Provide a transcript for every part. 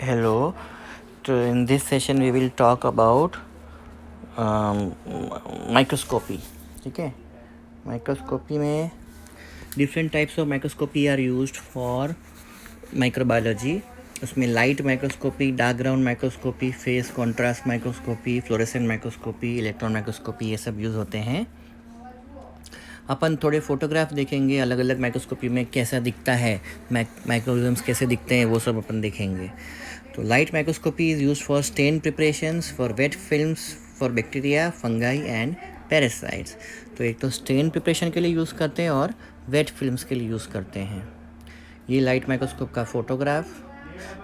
Hello. In this session we will talk about microscopy. ठीक है, microscopy में different types of microscopy are used for microbiology. उसमें light microscopy, dark ground microscopy, phase contrast microscopy, fluorescent microscopy, electron microscopy, ये सब use होते हैं. अपन थोड़े photograph देखेंगे अलग अलग माइक्रोस्कोपी में कैसा दिखता है, माइक्रोऑर्गेनिज्म्स कैसे दिखते हैं, वो सब अपन देखेंगे. तो light microscopy is use for stain preparations, for wet films, for bacteria, fungi and parasites. तो एक तो स्टेन प्रिपरेशन के लिए यूज़ करते हैं और वेट फिल्म्स के लिए यूज़ करते हैं. ये लाइट माइक्रोस्कोप का photograph.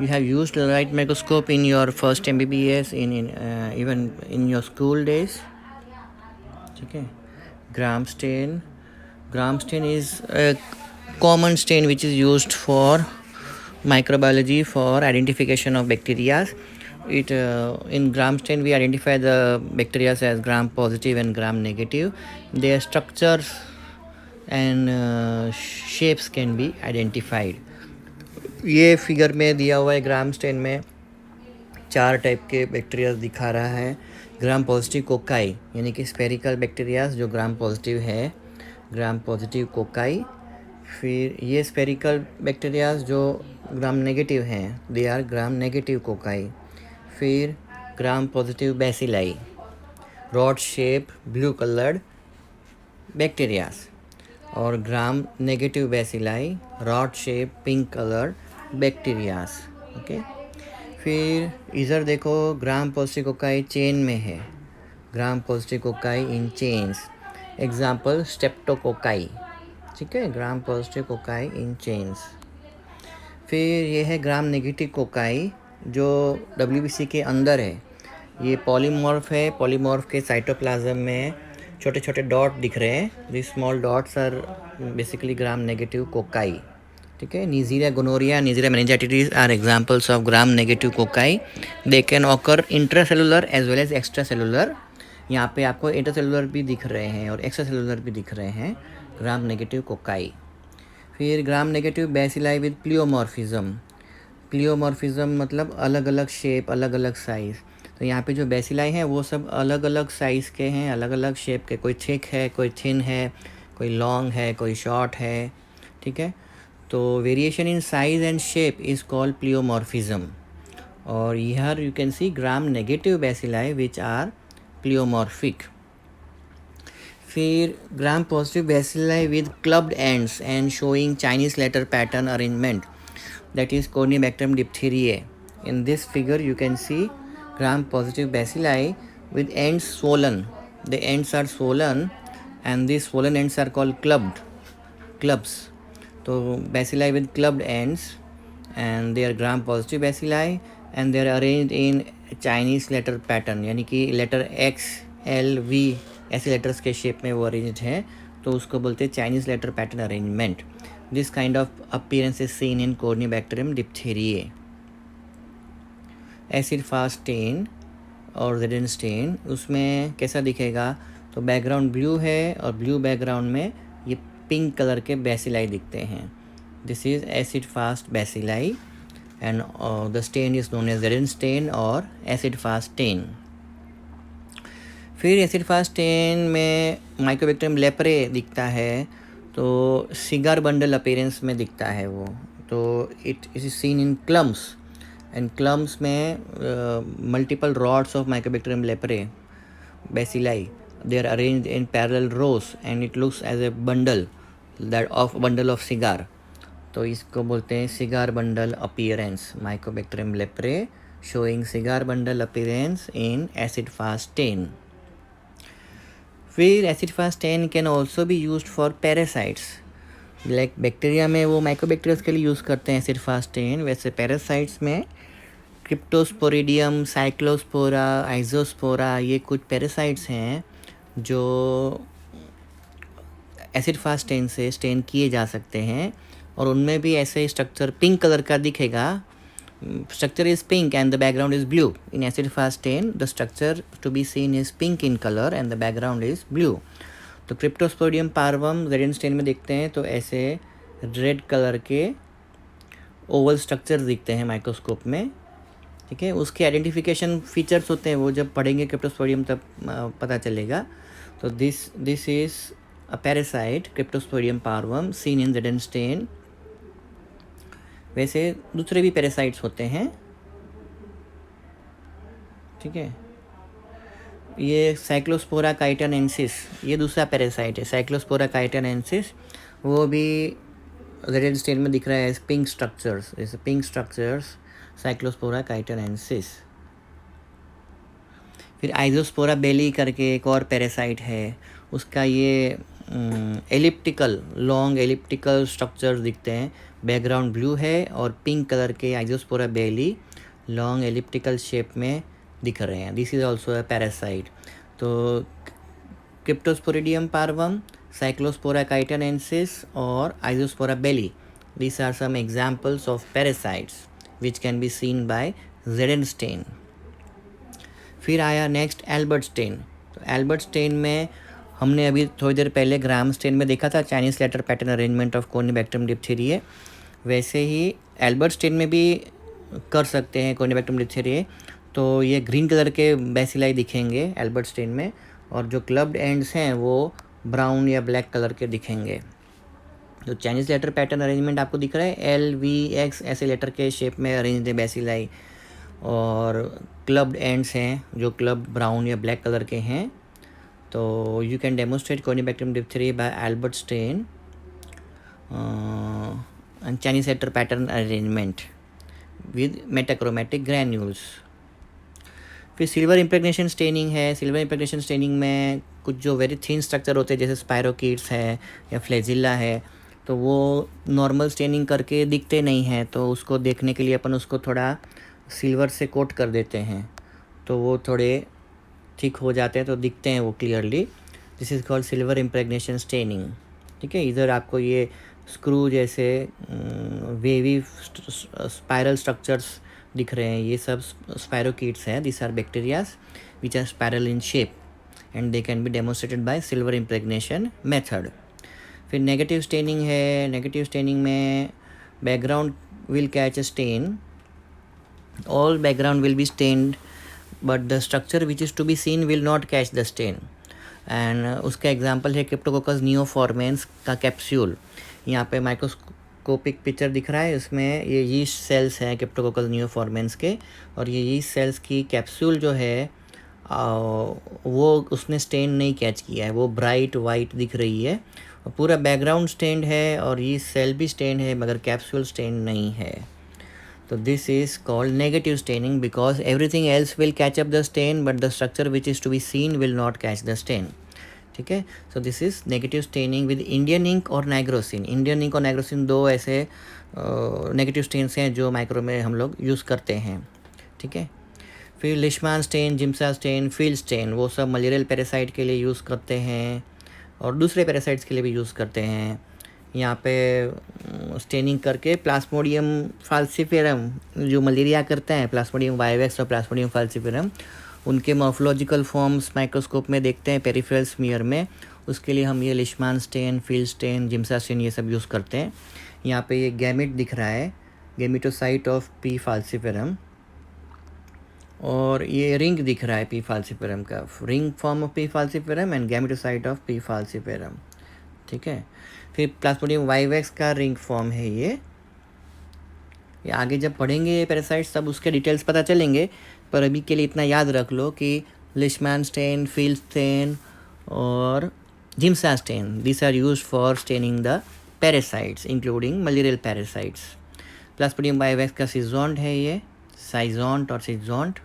You have used light microscope in your first MBBS, in even in your school days. ठीक है. Gram stain. Gram stain is a common stain which is used for microbiology for identification of bacteria. In gram stain we identify the bacteria as gram positive and gram negative. Their structures and shapes can be identified. ये figure में दिया हुआ है. ग्राम stand में 4 type के bacteria दिखा रहा है. ग्राम पॉजिटिव कोकाई यानी कि स्पेरिकल बैक्टीरियाज जो ग्राम पॉजिटिव है, ग्राम पॉजिटिव कोकाई. फिर ये स्पेरिकल बैक्टीरियाज जो ग्राम नेगेटिव हैं, they are gram negative cocci. फिर gram positive bacilli, rod shape blue coloured bacterias. और gram negative bacilli, rod shape pink coloured bacterias. Okay. फिर इधर देखो, ग्राम पॉजिटिव कोकाई चेन में है. Gram positive cocci in chains. Example streptococci. ठीक है, gram positive cocci in chains. फिर ये है ग्राम नेगेटिव कोकाई जो WBC के अंदर है. ये पॉलीमॉर्फ है. पॉलीमॉर्फ के साइटोप्लाज्म में छोटे छोटे डॉट दिख रहे हैं. This small dots are basically gram negative cocci. ठीक है. Neisseria gonorrhoea, neisseria meningitidis are examples of gram negative cocci. They can occur intracellular as well as extra cellular. यहाँ पे आपको इंट्रासेलुलर भी दिख रहे हैं और एक्स्ट्रा सेलुलर भी दिख रहे हैं, ग्राम नेगेटिव कोकाई. फिर gram negative bacilli with pleomorphism. Pleomorphism मतलब अलग अलग शेप, अलग अलग साइज़. तो यहाँ पे जो बैसिलाई हैं वो सब अलग अलग साइज़ के हैं, अलग अलग शेप के. कोई थिक है, कोई थिन है, कोई लॉन्ग है, कोई शॉर्ट है. ठीक है. तो variation in size and shape is called pleomorphism. और here you can see gram negative bacilli which are pleomorphic. फिर gram positive bacilli with clubbed ends and showing Chinese letter pattern arrangement, that is Corynebacterium diphtheriae. In this figure you can see gram positive bacilli with ends swollen. The ends are swollen and these swollen ends are called clubs. So bacilli with clubbed ends and they are gram positive bacilli and they are arranged in Chinese letter pattern, यानी कि letter X, L, V ऐसे letters के shape में वो arranged है. तो उसको बोलते हैं Chinese letter pattern arrangement. This kind of appearance is seen in Corynebacterium diphtheriae. Acid fast stain और Zn stain, उसमें कैसा दिखेगा? तो बैकग्राउंड ब्लू है और ब्लू बैकग्राउंड में ये पिंक कलर के बैसिलाई दिखते हैं. This is acid fast bacilli and the stain is known as Zn stain और एसिड फास्ट स्टेन. फिर एसिड फास्ट स्टेन में माइकोबैक्टीरियम लेप्रे दिखता है. तो सिगार बंडल अपीयरेंस में दिखता है वो. तो it is seen in clumps and clumps में multiple rods of mycobacterium leprae bacilli, they are arranged in parallel rows and it looks as a bundle, that of bundle of cigar. तो इसको बोलते हैं cigar bundle appearance. Mycobacterium leprae showing cigar bundle appearance in acid fast stain. फिर acid fast stain can also be use for parasites. Like bacteria में वो microbacteria के लिए use करते हैं एसिड फास्ट स्टेन, वैसे पैरासाइट्स में क्रिप्टोस्पोरिडियम, साइक्लोस्पोरा, आइजोस्पोरा, ये कुछ पैरासाइट्स हैं जो एसिड फास्ट स्टेन से स्टेन किए जा सकते हैं. और उनमें भी ऐसे स्ट्रक्चर पिंक कलर का दिखेगा. Structure is pink and the background is blue. In acid fast stain, the structure to be seen is pink in color and the background is blue. तो क्रिप्टोस्पोडियम पार्वम Zn stain में देखते हैं तो ऐसे red colour के Oval structure दिखते हैं microscope में. ठीक है, उसके आइडेंटिफिकेशन फीचर्स होते हैं, वो जब पढ़ेंगे क्रिप्टोस्पोरियम तब पता चलेगा। तो this is a parasite cryptosporidium parvum seen in Z N stain. वैसे दूसरे भी पैरासाइट्स होते हैं, ठीक है। ये साइक्लोस्पोरा काइटानेंसिस, ये दूसरा पैरासाइट है, साइक्लोस्पोरा काइटानेंसिस। वो भी ज़ेडेनस्टेन में दिख रहा है पिंक स्ट्रक्चर्स, जैसे पिंक स्ट्रक्चर्स, साइक्लोस्पोरा काइटानेंसिस। फिर आइजोस्पोरा बेली करके एक और पैरासाइट है, उसका ये एलिप्टिकल, लॉन्ग एलिप्टिकल स्ट्रक्चर्स दिखते हैं। बैकग्राउंड ब्लू है और पिंक कलर के आइजोस्पोरा बेली लॉन्ग एलिप्टिकल शेप में दिख रहे हैं। This is also a parasite. तो क्रिप्टोस्पोरिडियम पार्वम, साइक्लोस्पोरा काइटानेंसिस और आइजोस्पोरा बेली, these are some examples of parasites which can be seen by ज़ेडेनस्टेन। फिर आया नेक्स्ट एल्बर्ट स्टेन। तो एल्बर्ट स्टेन में हमने अभी थोड़ी देर पहले ग्राम स्टेन में देखा था Chinese letter pattern arrangement of corynebacterium diphtheriae, वैसे ही एल्बर्ट स्टेन में भी कर सकते हैं कोनिबैक्टरम डिप्थीरिया। तो ये ग्रीन कलर के बैसिलाई दिखेंगे एल्बर्ट स्टेन में, और जो क्लब्ड एंड्स हैं वो ब्राउन या ब्लैक कलर के दिखेंगे। तो चाइनीज़ लेटर पैटर्न अरेंजमेंट आपको दिख रहा है, LVX ऐसे लेटर के शेप में अरेंज है बैसिलाई, और क्लब्ड एंड्स हैं जो क्लब ब्राउन या ब्लैक कलर के हैं। तो you can demonstrate corynebacterium diphtheriae by Albert stain and Chinese letter pattern arrangement with metachromatic granules. फिर सिल्वर इम्प्रेग्नेशन स्टेनिंग है। सिल्वर इम्प्रेग्नेशन स्टेनिंग में कुछ जो वेरी थिन स्ट्रक्चर होते हैं जैसे स्पायरोकीट्स है या फ्लैजिला है, तो वो नॉर्मल स्टेनिंग करके दिखते नहीं हैं, तो उसको देखने के लिए अपन उसको थोड़ा सिल्वर से कोट कर देते हैं, तो वो थोड़े थिक हो जाते हैं, तो दिखते हैं वो clearly. This is called silver impregnation staining, ठीक है। इधर आपको ये स्क्रू जैसे वेवी स्पायरल स्ट्रक्चर्स दिख रहे हैं, ये सब स्पायरोकीट्स हैं। This are bacterias which are spiral in shape and they can be demonstrated by silver impregnation method. फिर नेगेटिव स्टेनिंग है। नेगेटिव स्टेनिंग में background will catch a stain, all background will be stained but the structure which is to be seen will not catch the stain. And उसका example है cryptococcus neoformans का capsule. यहाँ पे microscopic picture दिख रहा है, उसमें ये यीस्ट सेल्स हैं क्रिप्टोकोकस नियोफॉर्मेंस के, और ये यीस्ट सेल्स की कैप्सूल जो है वो उसने स्टेन नहीं कैच किया है, वो ब्राइट वाइट दिख रही है, और पूरा बैकग्राउंड स्टेन्ड है और ये सेल भी स्टेन्ड है मगर कैप्सूल स्टेन नहीं है। तो this is called negative staining because everything else will catch up the stain but the structure which is to be seen will not catch the stain, ठीक है। So this is negative staining with Indian ink और nigrosin. Indian ink और नाइग्रोसिन दो ऐसे negative stains हैं जो micro में हम लोग यूज़ करते हैं, ठीक है। फिर Leishman stain, Giemsa stain, field stain, वो सब मलेरियल पैरासाइट के लिए यूज़ करते हैं और दूसरे पैरासाइट्स के लिए भी यूज़ करते हैं। यहाँ पे स्टेनिंग करके प्लास्मोडियम फाल्सिफेरम जो मलेरिया करते हैं, प्लास्मोडियम वाइवेक्स और प्लास्मोडियम फाल्सिफेरम, उनके मॉर्फोलॉजिकल फॉर्म्स माइक्रोस्कोप में देखते हैं पेरिफेरल स्मीयर में, उसके लिए हम ये Leishman stain, field stain, Giemsa stain ये सब यूज़ करते हैं। यहाँ पे ये गैमेट दिख रहा है, गैमेटोसाइट ऑफ पी फाल्सिफेरम, और ये रिंग दिख रहा है पी फाल्सिफेरम का, ring form of P falciparum and gametocyte of P falciparum, ठीक है। फिर प्लास्मोडियम वाइवेक्स का रिंग फॉर्म है ये आगे जब पढ़ेंगे पैरासाइट्स तब उसके डिटेल्स पता चलेंगे, पर अभी के लिए इतना याद रख लो कि लिशमान स्टेन, फील्ड स्टेन और Giemsa stain, this are used for staining the parasites including malarial parasites. Plasmodium vivax का सिजोंट है ये, साइजोंट और सिजोंट।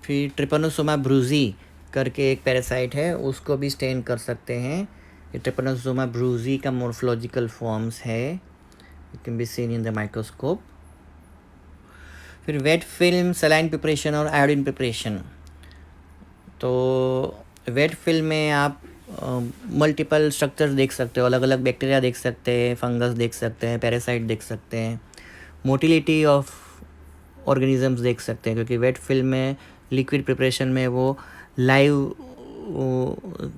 फिर ट्रिपनोसोमा ब्रूजी करके एक पैरासाइट है, उसको भी स्टेन कर सकते हैं। ये ट्रिपनोसोमा ब्रूजी का मॉर्फोलॉजिकल फॉर्म्स है, it can be seen in the microscope. फिर वेट फिल्म, सलाइन प्रिपरेशन और आयोडीन प्रिपरेशन। तो वेट फिल्म में आप मल्टीपल स्ट्रक्चर्स देख सकते हो, अलग अलग बैक्टीरिया देख सकते हैं, फंगस देख सकते हैं, पैरासाइट देख सकते हैं, मोटिलिटी ऑफ ऑर्गेनिजम्स देख सकते हैं, क्योंकि वेट फिल्म में लिक्विड प्रिपरेशन में वो लाइव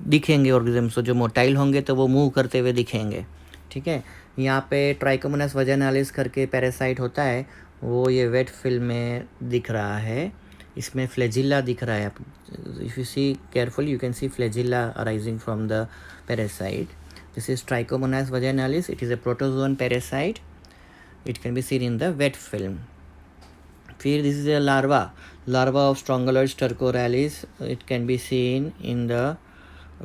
दिखेंगे ऑर्गेनिजम्स, जो मोटाइल होंगे तो वो मूव करते हुए दिखेंगे, ठीक है। यहाँ पे ट्राइकोमोनास वजाइनालिस करके पैरासाइट होता है, वो ये वेट फिल्म में दिख रहा है। इसमें फ्लैजिला दिख रहा है। If you see careful you can see flagella arising from the parasite. This is trichomonas vaginalis. It is a protozoan parasite. It can be seen in the wet film. फिर this is a larva of Strongyloids stercoralis. It can be seen in the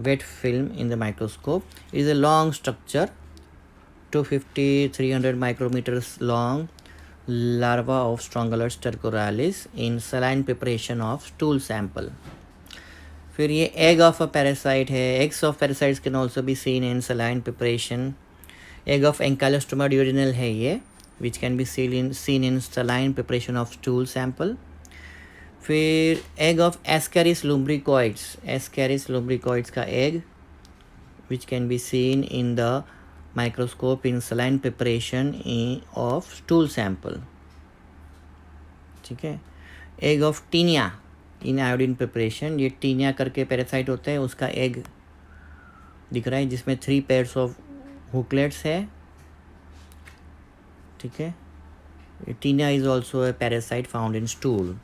wet film in the microscope. It is a long structure, 250-300 micrometers long, larva of Strongyloids stercoralis in saline preparation of stool sample. फिर ये egg of a parasite है. Eggs of parasites can also be seen in saline preparation. Egg of Ankylostoma duodenale है ये, which can be seen in saline preparation of stool sample. फिर egg of Ascaris lumbricoids का egg, which can be seen in the microscope in saline preparation of stool sample. ठीक है. egg of Taenia in iodine preparation. ये taenia करके parasite होता है, उसका egg दिख रहा है जिसमें 3 pairs of hooklets है. ठीक है. Taenia is also a parasite found in stool.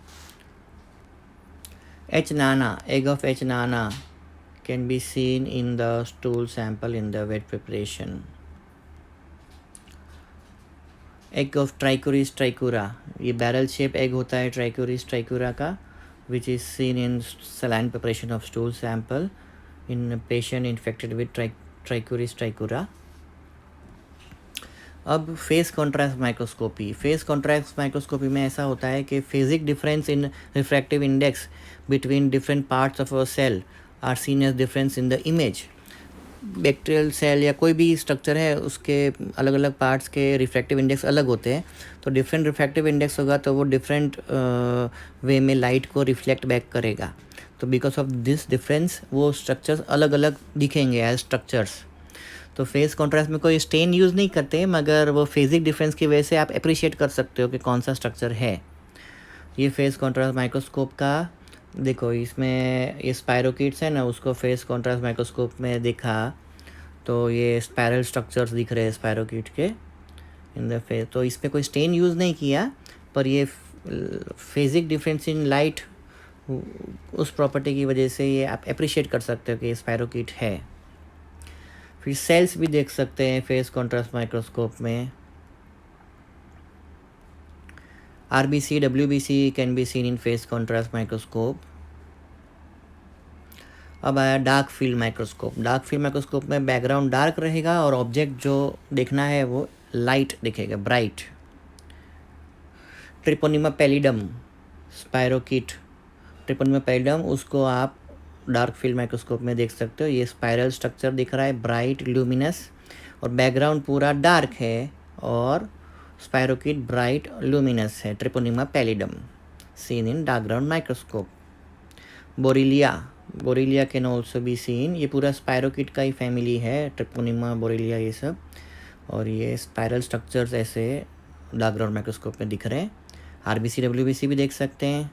H. nana, egg of H. nana can be seen in the stool sample in the wet preparation. Egg of Trichuris trichura, ये barrel shape egg होता है Trichuris trichura का, which is seen in saline preparation of stool sample in a patient infected with Trichuris trichura. अब phase contrast microscopy में ऐसा होता है कि phasic difference in refractive index between different parts of a cell are seen as difference in the image. Bacterial cell या कोई भी structure है, उसके अलग अलग पार्ट्स के रिफ्रैक्टिव इंडेक्स अलग होते हैं. तो डिफरेंट रिफ्रैक्टिव इंडेक्स होगा तो वो डिफरेंट वे में लाइट को रिफ्लेक्ट बैक करेगा. तो बिकॉज ऑफ दिस डिफरेंस वो स्ट्रक्चर्स अलग अलग दिखेंगे एज स्ट्रक्चर्स. तो फेस कॉन्ट्रास्ट में कोई स्टेन यूज़ नहीं करते, मगर वो फेजिक डिफरेंस की वजह से आप अप्रिशिएट कर सकते हो कि कौन सा स्ट्रक्चर है. ये फेस कॉन्ट्रास्ट माइक्रोस्कोप का देखो, इसमें ये स्पायरोकिट्स है ना, उसको फेस कॉन्ट्रास्ट माइक्रोस्कोप में देखा तो ये स्पायरल स्ट्रक्चर्स दिख रहे हैं स्पायरोकिट के इन द फेस. तो इस पर कोई स्टेन यूज़ नहीं किया, पर ये फेजिक डिफरेंस इन लाइट उस प्रॉपर्टी की वजह से ये आप अप्रिशिएट कर सकते हो कि ये स्पायरोकिट है. फिर सेल्स भी देख सकते हैं फेस कॉन्ट्रास्ट माइक्रोस्कोप में. RBC, WBC can be seen in face contrast microscope. अब आया dark field microscope. Dark field microscope में बैकग्राउंड डार्क रहेगा और ऑब्जेक्ट जो देखना है वो लाइट दिखेगा, bright. Treponema pallidum स्पायरोकिट, Treponema pallidum, उसको आप डार्क फील्ड माइक्रोस्कोप में देख सकते हो. ये स्पायरल स्ट्रक्चर दिख रहा है, ब्राइट ल्यूमिनस, और बैकग्राउंड पूरा डार्क है और स्पायरोकिट ब्राइट ल्यूमिनस है. Treponema pallidum seen in dark ground microscope. Borrelia can also be seen. ये पूरा स्पायरोकिट का ही फैमिली है, ट्रिपोनिमा, बोरीलिया, ये सब. और ये स्पायरल स्ट्रक्चर्स ऐसे डार्क ग्राउंड माइक्रोस्कोप में दिख रहे हैं. RBC, WBC भी देख सकते हैं.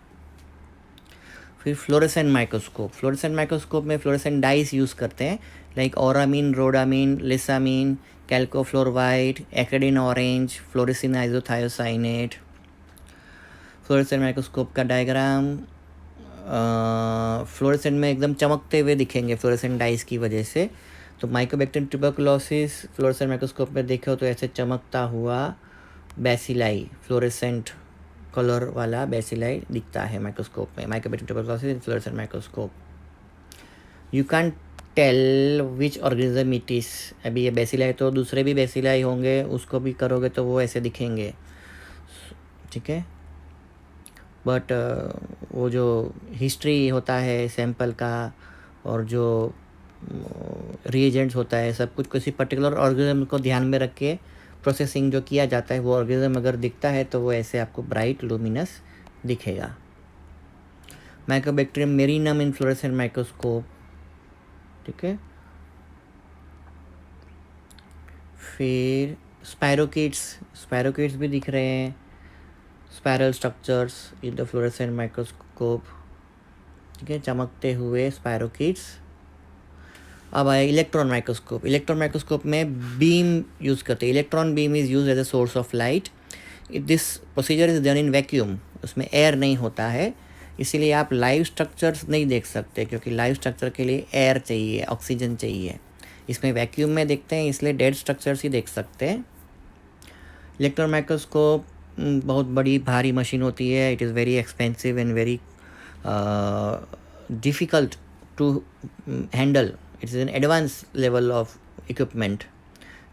फिर फ्लोरेसेंट माइक्रोस्कोप में फ्लोरेसेंट डाइस यूज़ करते हैं, like auramine, rhodamine, lissamine, calcofluor white, acridine orange, fluorescein isothiocyanate. Fluorescent microscope का डायग्राम, फ्लोरेसेंट में एकदम चमकते हुए दिखेंगे फ्लोरेसेंट डाइस की वजह से. तो माइकोबैक्टीरियम ट्यूबरकुलोसिस फ्लोरेसेंट माइक्रोस्कोप में देखो तो ऐसे चमकता हुआ बैसिलाई, फ्लोरेसेंट कलर वाला बैसिलाई दिखता है माइक्रोस्कोप में. Mycobacterium tuberculosis fluorescent microscope. You can tell which organism it is. अभी ये बैसिलाई तो दूसरे भी बैसिलाई होंगे, उसको भी करोगे तो वो ऐसे दिखेंगे. ठीक है. बट वो जो हिस्ट्री होता है सैंपल का और जो रिएजेंट्स होता है, सब कुछ किसी पर्टिकुलर ऑर्गेनिज्म को ध्यान में रख के प्रोसेसिंग जो किया जाता है, वो ऑर्गेनिज्म अगर दिखता है तो वो ऐसे आपको ब्राइट लुमिनस दिखेगा. Mycobacterium marinum in fluorescent microscope. ठीक है. फिर स्पायरोकिट्स भी दिख रहे हैं, spiral structures in the fluorescent microscope. ठीक है, चमकते हुए स्पायरोकिट्स. अब आए इलेक्ट्रॉन माइक्रोस्कोप। इलेक्ट्रॉन माइक्रोस्कोप में बीम यूज़ करते हैं। Electron beam is use as a source of light. This procedure is done in vacuum. उसमें एयर नहीं होता है, इसीलिए आप लाइव स्ट्रक्चर्स नहीं देख सकते, क्योंकि लाइव स्ट्रक्चर के लिए एयर चाहिए, ऑक्सीजन चाहिए। इसमें वैक्यूम में देखते हैं, इसलिए डेड स्ट्रक्चर्स ही देख सकते हैं। इलेक्ट्रॉन माइक्रोस्कोप बहुत बड़ी भारी मशीन होती है। It is very expensive and very difficult to handle. It is an advanced level of equipment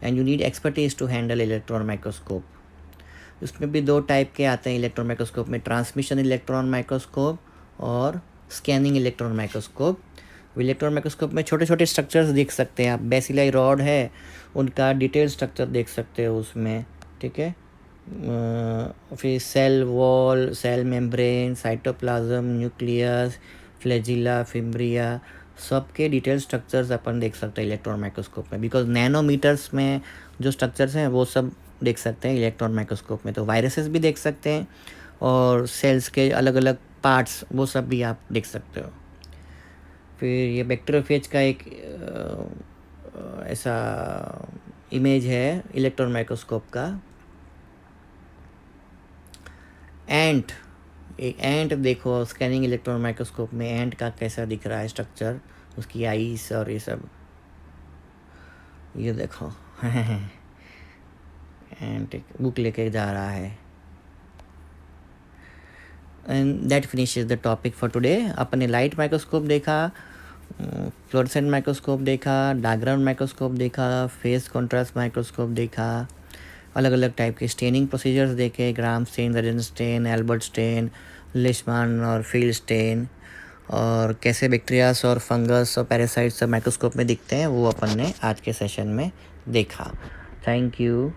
and you need expertise to handle electron microscope. उसमें भी 2 टाइप के आते हैं इलेक्ट्रॉन माइक्रोस्कोप में, ट्रांसमिशन इलेक्ट्रॉन माइक्रोस्कोप और scanning electron microscope. Electron microscope में छोटे छोटे स्ट्रक्चर्स देख सकते हैं आप। बेसिलाई रॉड है, उनका डिटेल स्ट्रक्चर देख सकते हो उसमें, ठीक है। फिर cell wall, cell membrane, cytoplasm, nucleus, flagella, fimbriae, सबके डिटेल स्ट्रक्चर्स अपन देख सकते हैं इलेक्ट्रॉन माइक्रोस्कोप में। बिकॉज नैनोमीटर्स में जो स्ट्रक्चर्स हैं वो सब देख सकते हैं इलेक्ट्रॉन माइक्रोस्कोप में। तो वायरसेस भी देख सकते हैं और सेल्स के अलग अलग पार्ट्स, वो सब भी आप देख सकते हो। फिर ये बैक्टीरियोफेज का एक ऐसा इमेज है इलेक्ट्रॉन माइक्रोस्कोप का। एंट, एक एंट देखो स्कैनिंग इलेक्ट्रॉन माइक्रोस्कोप में एंट का कैसा दिख रहा है स्ट्रक्चर, उसकी आईज और ये सब, ये देखो एंट एक बुक लेके जा रहा है। And that finishes the topic for today. अपने लाइट माइक्रोस्कोप देखा, फ्लोरेसेंट माइक्रोस्कोप देखा, डार्क ग्राउंड माइक्रोस्कोप देखा, फेस कॉन्ट्रास्ट माइक्रोस्कोप देखा, अलग अलग टाइप के स्टेनिंग प्रोसीजर्स देखे, ग्राम स्टेन, रजन स्टेन, एल्बर्ट स्टेन, लिशमान और फील्ड स्टेन, और कैसे बैक्टीरियास और फंगस और पैरासाइट्स सब माइक्रोस्कोप में दिखते हैं, वो अपन ने आज के सेशन में देखा। Thank you.